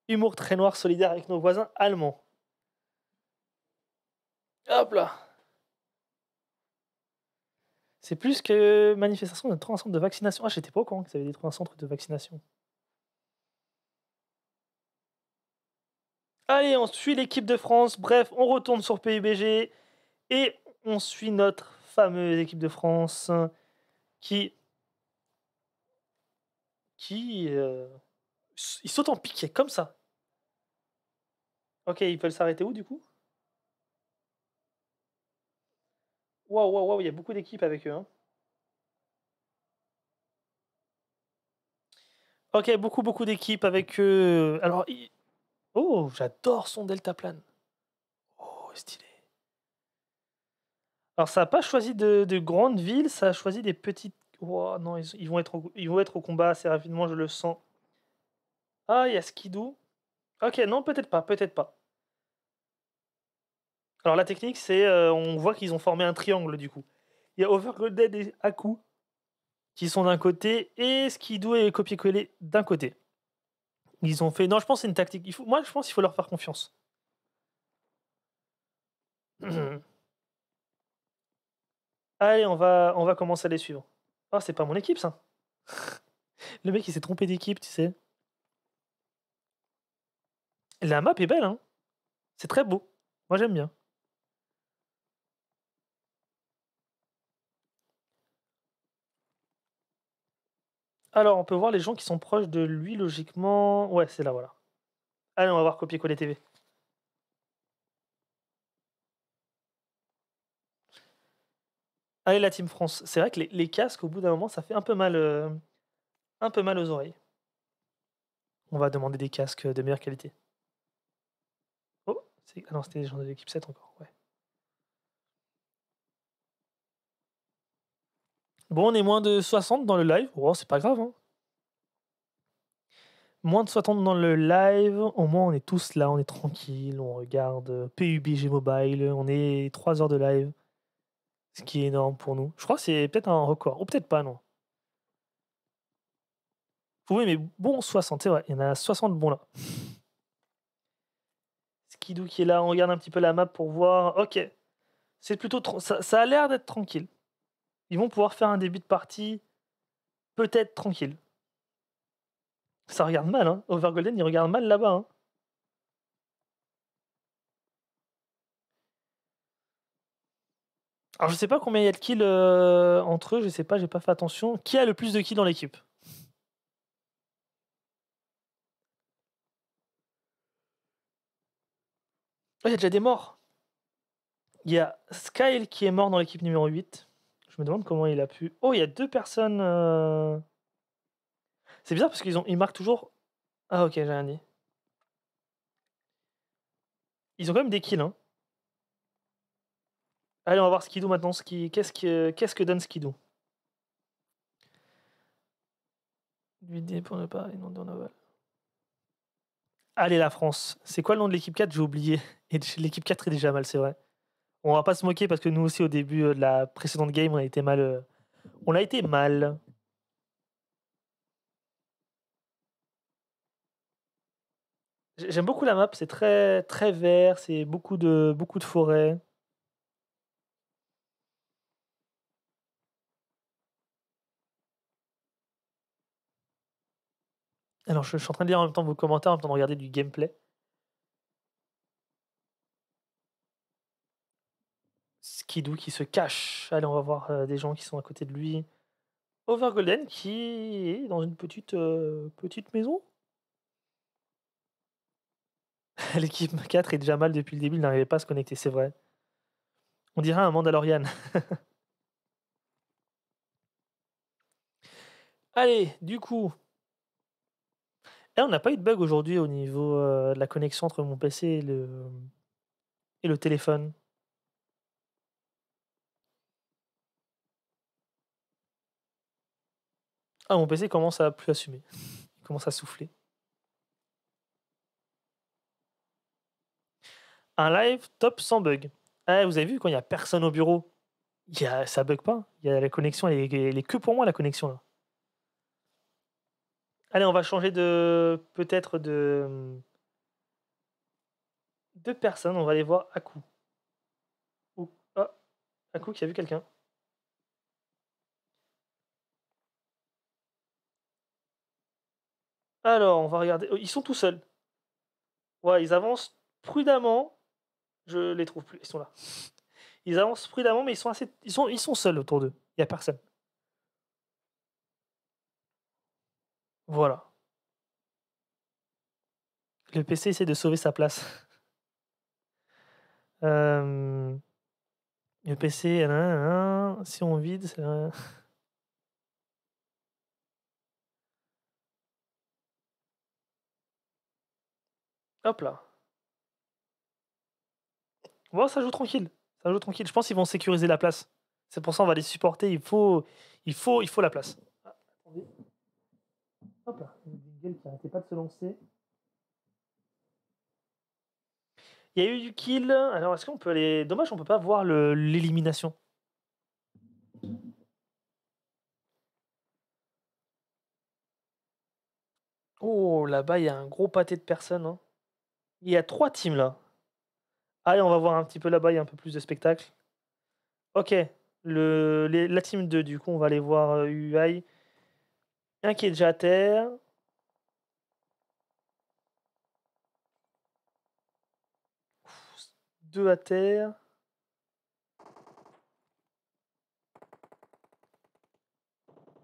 Humour très noir solidaire avec nos voisins allemands. Hop là. C'est plus que manifestation de 3 centres de vaccination. Ah, j'étais pas au courant qu'ils avaient des 3 centres de vaccination. Allez, on suit l'équipe de France. Bref, on retourne sur PUBG et on suit notre fameuse équipe de France qui ils sautent en piqué comme ça. Ok, ils veulent s'arrêter où du coup? Waouh, waouh, waouh, il y a beaucoup d'équipes avec eux, hein. Ok, beaucoup d'équipes avec eux. Alors, oh, j'adore son deltaplane. Oh, stylé. Alors, ça n'a pas choisi de grandes villes, ça a choisi des petites. Oh, non, ils vont être au combat assez rapidement, je le sens. Ah, il y a Skidoo. Ok, non, peut-être pas, peut-être pas. Alors, la technique, c'est. On voit qu'ils ont formé un triangle du coup. Il y a Overgolden et Aku qui sont d'un côté et Skidoo et copier-coller d'un côté. Ils ont fait. Non, je pense que c'est une tactique. Moi, je pense qu'il faut leur faire confiance. Allez, on va commencer à les suivre. Ah, c'est pas mon équipe, ça. Le mec, il s'est trompé d'équipe, tu sais. La map est belle, hein. C'est très beau. Moi, j'aime bien. Alors, on peut voir les gens qui sont proches de lui, logiquement. Ouais, c'est là, voilà. Allez, on va voir copier-coller TV. Allez, la Team France. C'est vrai que les casques, au bout d'un moment, ça fait un peu mal aux oreilles. On va demander des casques de meilleure qualité. Oh, ah non, c'était les gens de l'équipe 7 encore, ouais. Bon, on est moins de 60 dans le live. Oh, c'est pas grave, hein. Moins de 60 dans le live. Au moins, on est tous là, on est tranquille. On regarde PUBG Mobile. On est 3 heures de live. Ce qui est énorme pour nous. Je crois que c'est peut-être un record. Ou peut-être pas, non. Oui, mais bon, 60, c'est vrai. Il y en a 60 bons là. Skidoo qui est là. On regarde un petit peu la map pour voir. Ok. C'est plutôt. Ça a l'air d'être tranquille. Ils vont pouvoir faire un début de partie. Peut-être tranquille. Ça regarde mal, hein. Overgolden, il regarde mal là-bas, hein. Alors, je sais pas combien il y a de kills entre eux. Je sais pas, j'ai pas fait attention. Qui a le plus de kills dans l'équipe? Oh, il y a déjà des morts. Il y a Skyle qui est mort dans l'équipe numéro 8. Je me demande comment il a pu. Oh, il y a 2 personnes. C'est bizarre parce ils marquent toujours. Ah, ok, j'ai rien dit. Ils ont quand même des kills, hein. Allez, on va voir Skidoo maintenant. Qu'est-ce que donne Skidoo? 8 dés pour ne pas inonder en aval. Allez, la France. C'est quoi le nom de l'équipe 4? J'ai oublié. Et l'équipe 4 est déjà mal, c'est vrai. On va pas se moquer parce que nous aussi, au début de la précédente game, on a été mal. On a été mal. J'aime beaucoup la map, c'est très, très vert, c'est beaucoup de forêts. Alors, je suis en train de lire en même temps vos commentaires, en même temps de regarder du gameplay. Skidoo qui se cache. Allez, on va voir des gens qui sont à côté de lui. Overgolden qui est dans une petite maison. L'équipe 4 est déjà mal depuis le début, il n'arrivait pas à se connecter, c'est vrai. On dirait un Mandalorian. Allez, du coup. On n'a pas eu de bug aujourd'hui au niveau de la connexion entre mon PC et le téléphone. Ah, mon PC commence à plus assumer. Il commence à souffler. Un live top sans bug. Ah, vous avez vu quand il n'y a personne au bureau, ça bug pas. Il y a la connexion, elle est que pour moi la connexion là. Allez, on va changer de peut-être de 2 personnes, on va aller voir Aku. Ah, Aku qui a vu quelqu'un. Alors, on va regarder. Oh, ils sont tout seuls. Ouais, ils avancent prudemment. Je les trouve plus. Ils sont là. Ils avancent prudemment, mais ils sont seuls autour d'eux. Il y a personne. Voilà. Le PC essaie de sauver sa place. Le PC, si on vide, c'est hop là. Bon, ça joue tranquille. Ça joue tranquille. Je pense qu'ils vont sécuriser la place. C'est pour ça on va les supporter. Il faut la place. Ah, attendez. Hop là. Il y a une gueule qui n'arrêtait pas de se lancer. Il y a eu du kill. Alors, est-ce qu'on peut aller. Dommage, on peut pas voir l'élimination. Oh, là-bas, il y a un gros pâté de personnes, hein. Il y a 3 teams là. Allez, on va voir un petit peu là-bas, il y a un peu plus de spectacle. OK. La team 2, du coup, on va aller voir UI. Un qui est déjà à terre. Deux à terre.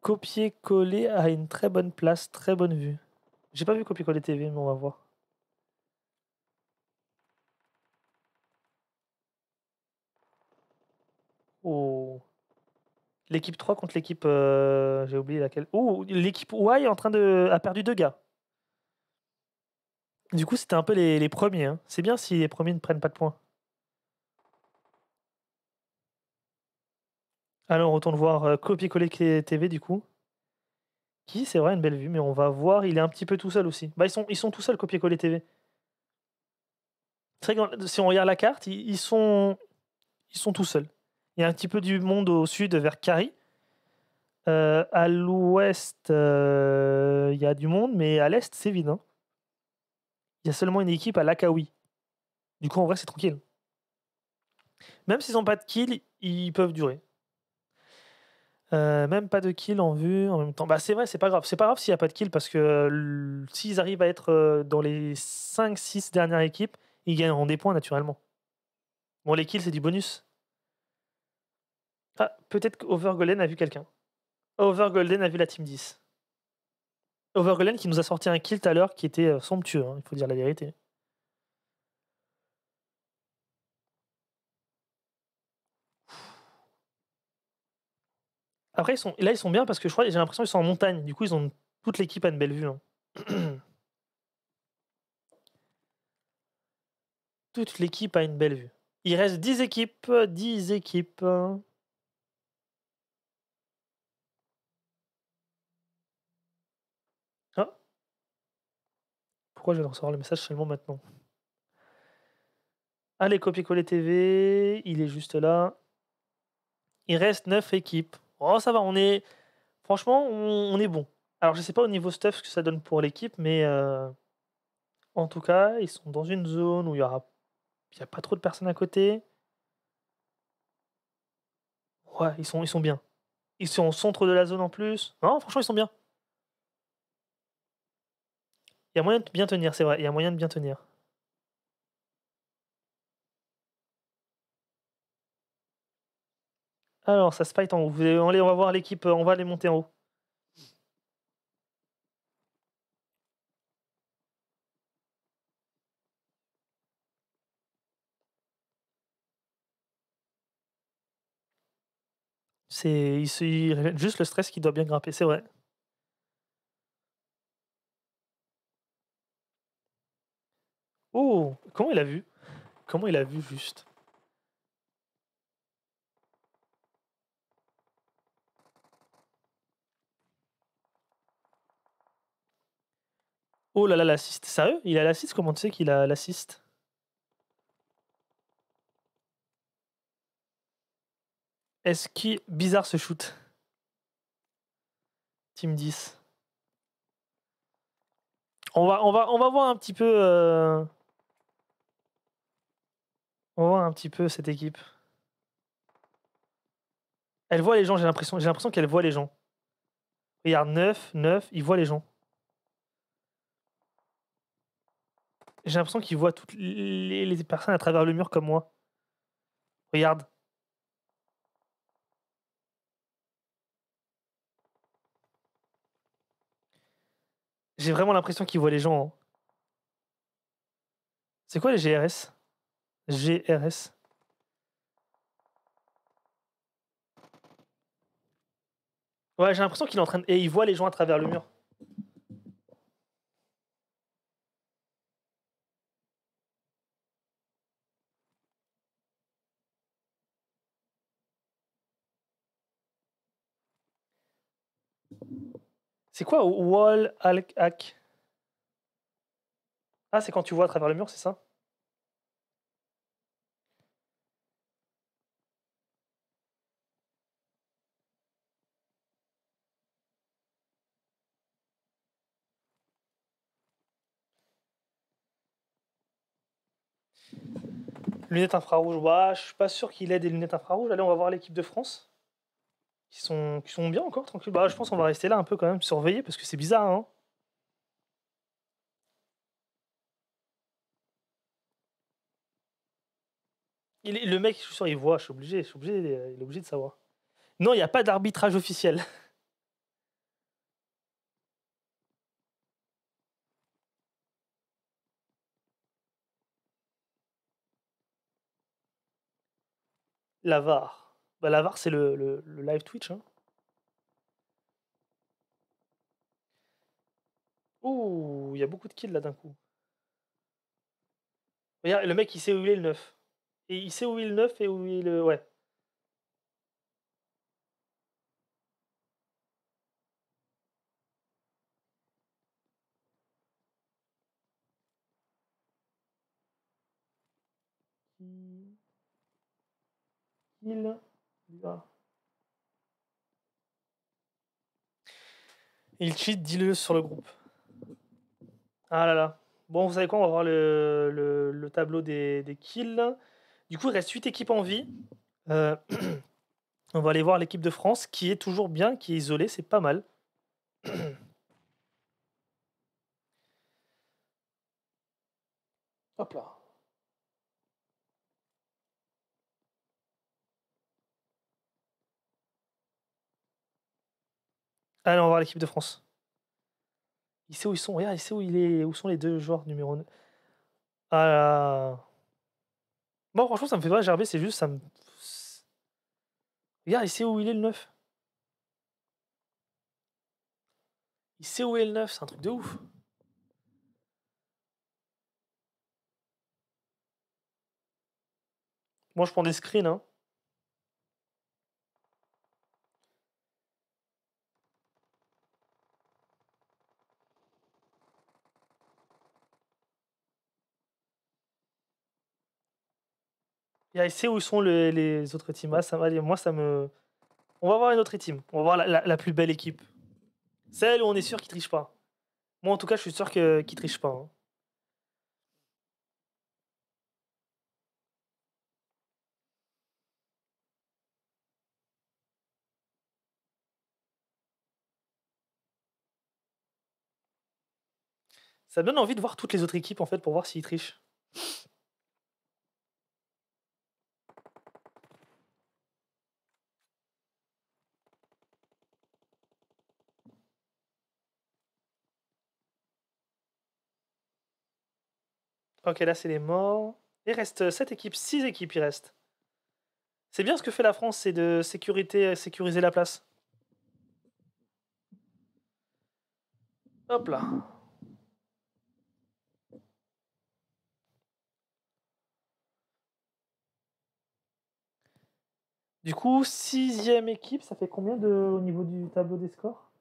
Copier-coller à une très bonne place, très bonne vue. J'ai pas vu copier-coller TV, mais on va voir. Oh. L'équipe 3 contre l'équipe. J'ai oublié laquelle. Oh, l'équipe Y est en train a perdu 2 gars. Du coup, c'était un peu les premiers, hein. C'est bien si les premiers ne prennent pas de points. Alors, on retourne voir copier-coller TV du coup. Qui, c'est vrai, une belle vue, mais on va voir. Il est un petit peu tout seul aussi. Bah, ils sont tout seuls, copier-coller TV. C'est vrai que si on regarde la carte, ils sont tout seuls. Il y a un petit peu du monde au sud vers Carrie. À l'ouest, il y a du monde, mais à l'est, c'est vide, hein. Il y a seulement une équipe à l'Akawi. Du coup, en vrai, c'est tranquille. Même s'ils n'ont pas de kill, ils peuvent durer. Même pas de kill en vue en même temps. Bah, c'est vrai, c'est pas grave. C'est pas grave s'il n'y a pas de kill parce que s'ils arrivent à être dans les 5-6 dernières équipes, ils gagneront des points naturellement. Bon, les kills, c'est du bonus. Ah, peut-être qu'Overgolden a vu quelqu'un. Overgolden a vu la team 10. Overgolden qui nous a sorti un kill tout à l'heure qui était somptueux, hein, il faut dire la vérité. Après, ils sont bien parce que je crois, j'ai l'impression qu'ils sont en montagne. Du coup, ils ont toute l'équipe à une belle vue, hein. Toute l'équipe a une belle vue. Il reste 10 équipes. 10 équipes. Ah, pourquoi je vais recevoir le message seulement maintenant? Allez, copier-coller TV. Il est juste là. Il reste 9 équipes. Oh, ça va, on est. Franchement, on est bon. Alors, je sais pas au niveau stuff ce que ça donne pour l'équipe, mais en tout cas, ils sont dans une zone où il y a pas trop de personnes à côté. Ouais, ils sont bien. Ils sont au centre de la zone en plus. Non, franchement, ils sont bien. Il y a moyen de bien tenir, c'est vrai. Il y a moyen de bien tenir. Alors, ça se fight en haut. Allez, on va voir l'équipe. On va aller monter en haut. Juste le stress qui doit bien grimper, c'est vrai. Oh, comment il a vu? Comment il a vu juste? Oh là là, l'assist. Sérieux? Il a l'assist? Comment tu sais qu'il a l'assist? Est-ce qu'il. Bizarre ce shoot. Team 10. On va voir un petit peu. On va voir un petit peu cette équipe. Elle voit les gens, j'ai l'impression. J'ai l'impression qu'elle voit les gens. Regarde, 9, 9, il voit les gens. J'ai l'impression qu'il voit toutes les personnes à travers le mur comme moi. Regarde. J'ai vraiment l'impression qu'il voit les gens, hein. C'est quoi les GRS? GRS. Ouais, j'ai l'impression qu'il est en train de... Et il voit les gens à travers le mur. C'est quoi wall hack? Ah, c'est quand tu vois à travers le mur, c'est ça? Lunettes infrarouges, bah, je suis pas sûr qu'il ait des lunettes infrarouges. Allez, on va voir l'équipe de France. Qui sont bien encore, tranquille. Bah, je pense qu'on va rester là un peu quand même, surveiller, parce que c'est bizarre, hein. Le mec, je suis sûr, il voit, il est obligé de savoir. Non, il n'y a pas d'arbitrage officiel. La VAR. Bah, la VAR, c'est le live Twitch, hein. Ouh, il y a beaucoup de kills là d'un coup. Regarde, le mec, il sait où il est le 9. Et il sait où est le 9 et où est le... Ouais. Kill. Ah. Il cheat, dis-le sur le groupe. Ah là là. Bon, vous savez quoi, on va voir le tableau des kills. Du coup, il reste 8 équipes en vie. Euh, on va aller voir l'équipe de France, qui est toujours bien, qui est isolée, c'est pas mal. Hop là. Allez, on va voir l'équipe de France. Il sait où ils sont, regarde, il sait où sont les deux joueurs numéro 9. Ah là. Bon, franchement, ça me fait pas gerber, c'est juste, ça me... Regarde, il sait où il est le 9. Il sait où est le 9, c'est un truc de ouf. Moi, je prends des screens, hein. Il sait où sont les autres teams. Ah, ça va, moi, ça me... On va voir une autre team. On va voir la plus belle équipe. Celle où on est sûr qu'ils trichent pas. Moi, en tout cas, je suis sûr qu'ils trichent pas, hein. Ça me donne envie de voir toutes les autres équipes, en fait, pour voir s'ils trichent. Ok, là, c'est les morts. Il reste 7 équipes, 6 équipes, il reste. C'est bien ce que fait la France, c'est de sécuriser la place. Hop là. Du coup, sixième équipe, ça fait combien au niveau du tableau des scores?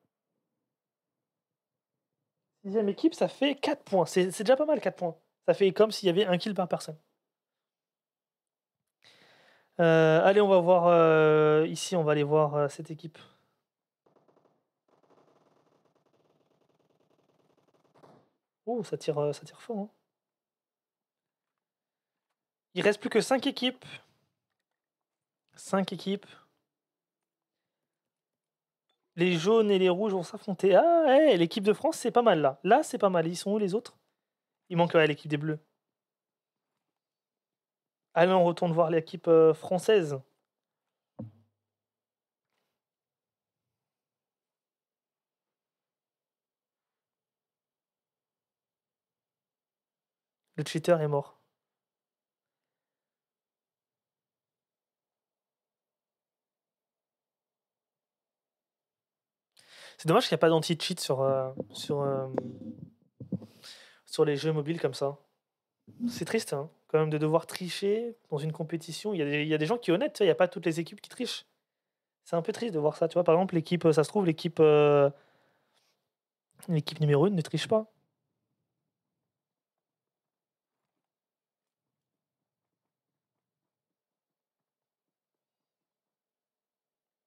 Sixième équipe, ça fait 4 points. C'est déjà pas mal, 4 points. Ça fait comme s'il y avait un kill par personne. Allez, on va voir ici, on va aller voir cette équipe. Oh, ça tire fort, hein. Il reste plus que 5 équipes. 5 équipes. Les jaunes et les rouges vont s'affronter. Ah, ouais, l'équipe de France, c'est pas mal là. Là, c'est pas mal. Ils sont où les autres? Il manque l'équipe des Bleus. Allez, on retourne voir l'équipe française. Le cheater est mort. C'est dommage qu'il n'y a pas d'anti-cheat sur les jeux mobiles comme ça. C'est triste, hein, quand même, de devoir tricher dans une compétition. Il y a des gens qui sont honnêtes, tu vois, il n'y a pas toutes les équipes qui trichent. C'est un peu triste de voir ça, tu vois. Par exemple, l'équipe, ça se trouve, l'équipe numéro 1 ne triche pas.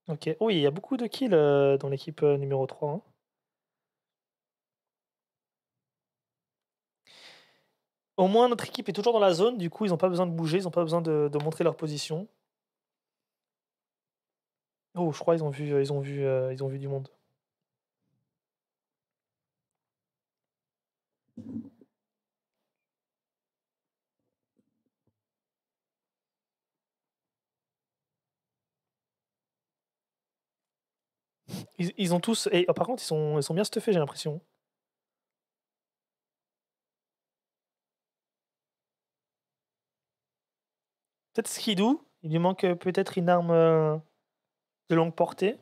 Ok. Oui, il y a beaucoup de kills dans l'équipe numéro 3, hein. Au moins, notre équipe est toujours dans la zone, du coup, ils n'ont pas besoin de bouger, ils n'ont pas besoin de montrer leur position. Oh, je crois ils ont vu du monde. Ils ont tous. Et par contre, ils sont bien stuffés, j'ai l'impression. Peut-être Skidoo, il lui manque peut-être une arme de longue portée.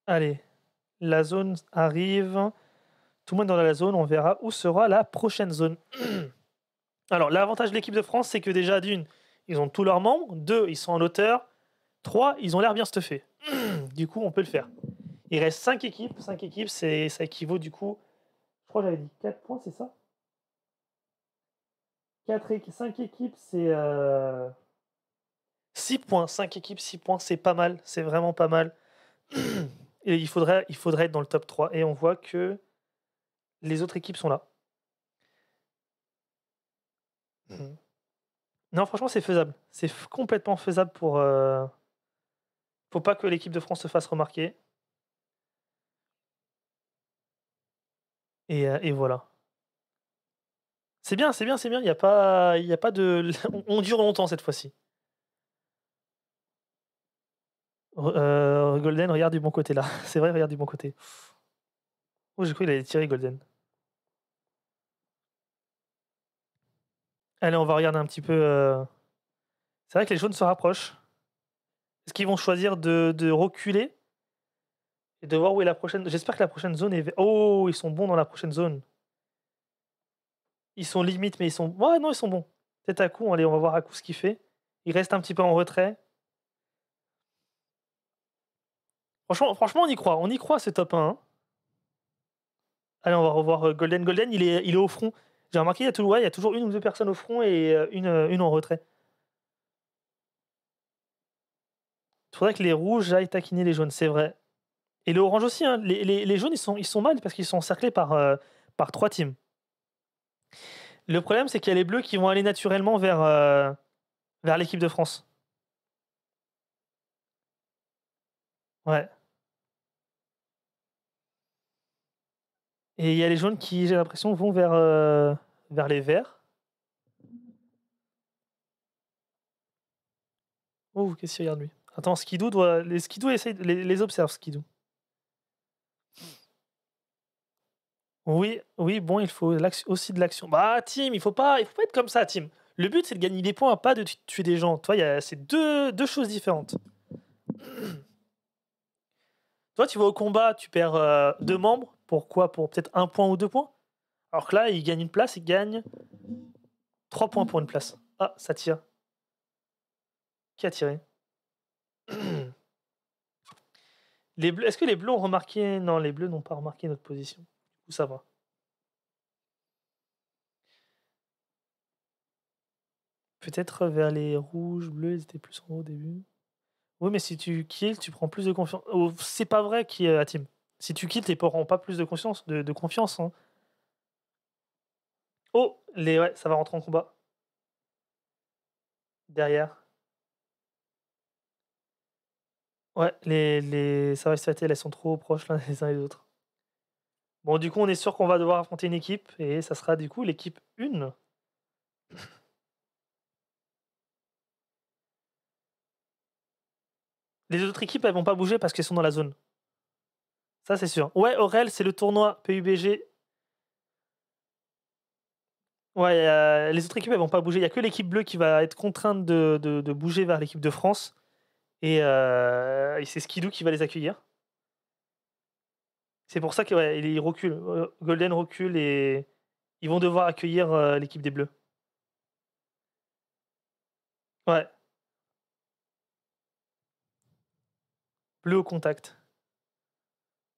Allez, la zone arrive. Tout le monde est dans la zone, on verra où sera la prochaine zone. Alors, l'avantage de l'équipe de France, c'est que déjà, d'une, ils ont tous leurs membres. Deux, ils sont en hauteur. Trois, ils ont l'air bien stuffés. Du coup, on peut le faire. Il reste 5 équipes. 5 équipes, ça équivaut du coup. Je crois que j'avais dit 4 points, c'est ça? 5 équipes, c'est 6 points. 5 équipes, 6 points, c'est pas mal. C'est vraiment pas mal. Et il faudrait être dans le top 3. Et on voit que les autres équipes sont là. Mhm. Non, franchement, c'est faisable. C'est complètement faisable pour. Faut pas que l'équipe de France se fasse remarquer. Et voilà. C'est bien, c'est bien, c'est bien. Il y a pas de. On dure longtemps cette fois-ci. Golden, regarde du bon côté là. C'est vrai, regarde du bon côté. Oh, j'ai cru qu'il allait tirer Golden. Allez, on va regarder un petit peu. C'est vrai que les jaunes se rapprochent. Est-ce qu'ils vont choisir de reculer et de voir où est la prochaine? J'espère que la prochaine zone est. Oh, ils sont bons dans la prochaine zone. Ils sont limites, mais ils sont. Ouais, non, ils sont bons. Peut-être Aku, allez, on va voir Aku ce qu'il fait. Il reste un petit peu en retrait. Franchement, on y croit ce top 1, hein. Allez, on va revoir Golden. Golden, il est au front. J'ai remarqué, il y a toujours une ou deux personnes au front et une en retrait. Il faudrait que les rouges aillent taquiner les jaunes, c'est vrai. Et les oranges aussi, hein. Les jaunes, ils sont mal parce qu'ils sont encerclés par 3 teams. Le problème, c'est qu'il y a les bleus qui vont aller naturellement vers l'équipe de France. Ouais. Et il y a les jaunes qui, j'ai l'impression, vont vers les verts. Oh, qu'est-ce qu'il regarde lui? Attends, Skidoo doit. Les Skidoo essaye les observe, Skidoo. Oui, oui, bon, il faut aussi de l'action. Bah, team, il faut pas être comme ça, team. Le but, c'est de gagner des points, pas de tuer des gens. Toi, c'est deux choses différentes. Toi, tu vas au combat, tu perds 2 membres. Pourquoi? Pour peut-être 1 point ou 2 points. Alors que là, il gagne une place, il gagne 3 points pour une place. Ah, ça tire. Qui a tiré? Les bleus, est-ce que les bleus ont remarqué? Non, les bleus n'ont pas remarqué notre position. Du coup, ça va. Peut-être vers les rouges, bleus, ils étaient plus en haut au début. Oui, mais si tu kills, tu prends plus de confiance. Oh, c'est pas vrai qui est la team. Si tu kills, tu prends pas plus de confiance. De confiance hein. Oh, ouais, ça va rentrer en combat. Derrière. Ouais, ça va se fêter, elles sont trop proches l'un les uns et les autres. Bon, du coup, on est sûr qu'on va devoir affronter une équipe, et ça sera du coup l'équipe 1. Les autres équipes, elles vont pas bouger parce qu'elles sont dans la zone. Ça, c'est sûr. Ouais, Aurel, c'est le tournoi PUBG. Ouais, les autres équipes, elles vont pas bouger. Il y a que l'équipe bleue qui va être contrainte de bouger vers l'équipe de France. Et c'est Skidoo qui va les accueillir. C'est pour ça qu'il ouais, il recule. Golden recule et ils vont devoir accueillir l'équipe des Bleus. Ouais. Bleu au contact.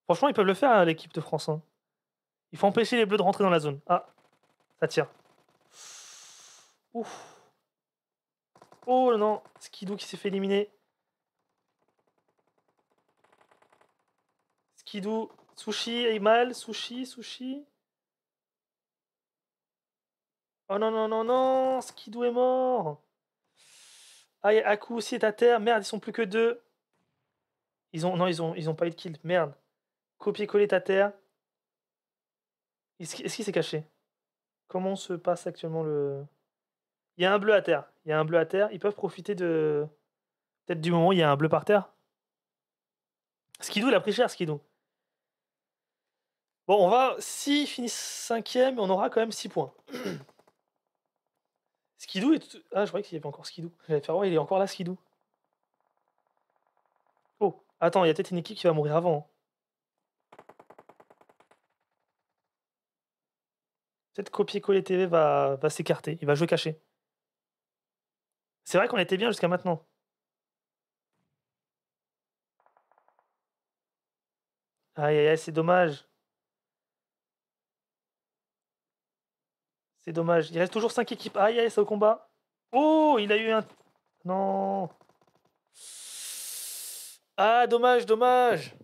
Franchement, ils peuvent le faire, hein, l'équipe de France. Hein. Il faut empêcher les Bleus de rentrer dans la zone. Ah, ça tire. Ouf. Oh non, Skidoo qui s'est fait éliminer. Skidoo, Sushi est mal, Sushi. Oh non, non, non, non, Skidoo est mort. Ah, Aku aussi est à terre. Merde, ils sont plus que 2. Non, ils ont pas eu de kill. Merde. Copier-coller ta terre. Est-ce qu'il s'est caché? Comment se passe actuellement le... Il y a un bleu à terre. Ils peuvent profiter de... Peut-être du moment où il y a un bleu par terre. Skidoo, il a pris cher, Skidoo. Bon, on va... S'ils finissent 5ème, on aura quand même 6 points. Skidoo est... Ah, je croyais qu'il y avait encore Skidoo. J'allais faire... Ouais, il est encore là, Skidoo. Oh, attends, il y a peut-être une équipe qui va mourir avant. Peut-être copier-coller TV va s'écarter. Il va jouer caché. C'est vrai qu'on était bien jusqu'à maintenant. Aïe, aïe, aïe, c'est dommage. C'est dommage. Il reste toujours 5 équipes. Aïe, aïe, c'est au combat. Oh, il a eu un... Non. Ah, dommage, dommage.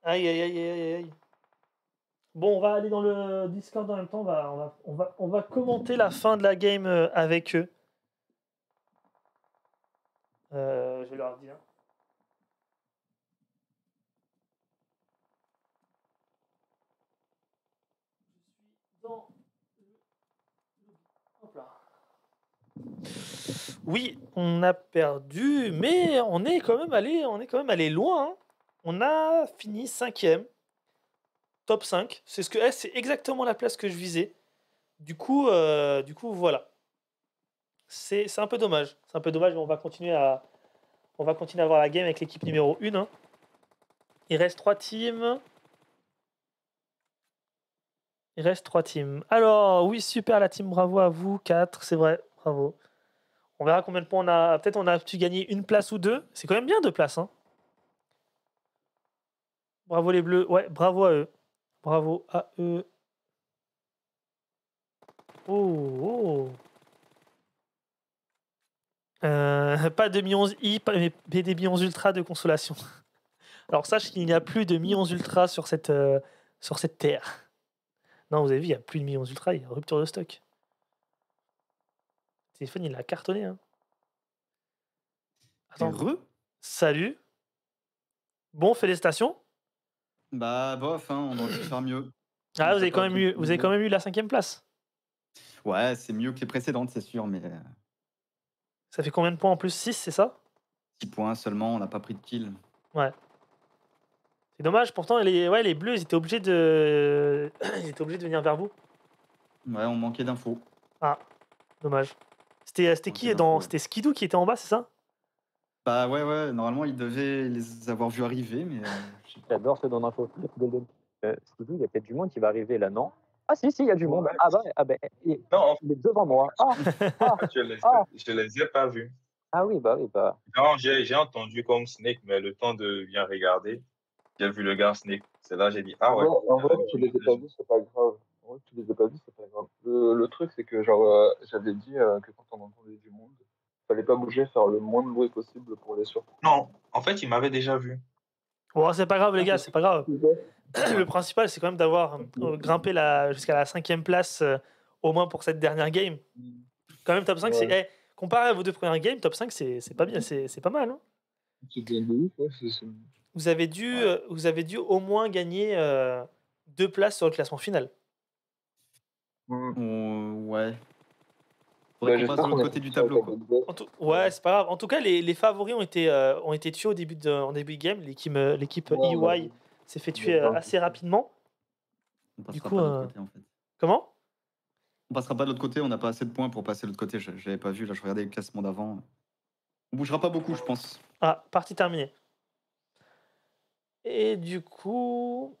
Aïe, aïe, aïe, aïe, aïe. Bon, on va aller dans le Discord en même temps. On va commenter la fin de la game avec eux. Je vais leur dire. Je suis dans le... Hop là. Oui, on a perdu, mais on est quand même allé loin. Hein. On a fini 5ème. Top 5. C'est exactement la place que je visais. Du coup, voilà. C'est un peu dommage. C'est un peu dommage, mais on va continuer à avoir la game avec l'équipe numéro 1. Hein. Il reste 3 teams. Alors, oui, super la team, bravo à vous. 4, c'est vrai, bravo. On verra combien de points on a. Peut-être on a pu gagner une place ou 2. C'est quand même bien 2 places. Hein. Bravo les bleus. Ouais, bravo à eux. Bravo à eux. Oh. Pas de mi-11i, mais des mi-11 ultra de consolation. Alors sache qu'il n'y a plus de mi-11 ultra sur cette terre. Non, vous avez vu, il n'y a plus de mi-11 ultra, il y a rupture de stock. Le téléphone, il a cartonné. Hein. Attends. Salut. Bon, félicitations. Bah bof, hein, on aurait pu faire mieux. Ah, vous avez quand même eu la 5ème place. Ouais, c'est mieux que les précédentes, c'est sûr, mais... Ça fait combien de points en plus? 6, c'est ça? 6 points seulement, on n'a pas pris de kill. Ouais. C'est dommage, pourtant les bleus, ils étaient obligés de venir vers vous. Ouais, on manquait d'infos. Ah, dommage. C'était qui C'était Skidoo qui était en bas, c'est ça? Bah ouais, normalement il devait les avoir vus arriver, mais... J'adore ce don d'infos. Golden. Skidoo, il y a peut-être du monde qui va arriver là, non? Ah si, il y a du monde. Ah bah, il est devant moi. Je les ai pas vus. Ah oui, bah. Non, j'ai entendu comme Snake, mais le temps de bien regarder, j'ai vu le gars Snake. C'est là j'ai dit, ah ouais. En vrai, tu les as pas vus, c'est pas grave. Le truc, c'est que j'avais dit que quand on entendait du monde, fallait pas bouger, faire le moins de bruit possible pour les surprendre. Non, en fait, il m'avait déjà vu. Bon, c'est pas grave, les gars, c'est pas grave. Ouais. Le principal, c'est quand même d'avoir grimpé jusqu'à la 5e place, au moins pour cette dernière game. Quand même, top 5, c'est. Ouais. Comparé à vos 2 premières games, top 5, c'est pas bien, c'est pas mal. Hein. C'est bien de ouf, ouais, Vous avez dû au moins gagner 2 places sur le classement final. Ouais. Faudrait qu'on j'espère passe de qu'on l'autre est côté du sur la tableau, table quoi. de base. Ouais, c'est pas grave. En tout cas, les favoris ont été tués en début de game. L'équipe Ouais, EY s'est fait tuer assez rapidement. On Du passera coup, pas de l'autre côté, en fait. Comment? On passera pas de l'autre côté, on n'a pas assez de points pour passer de l'autre côté. J'avais pas vu, là, je regardais le classement d'avant. On bougera pas beaucoup, je pense. Ah, partie terminée. Et du coup,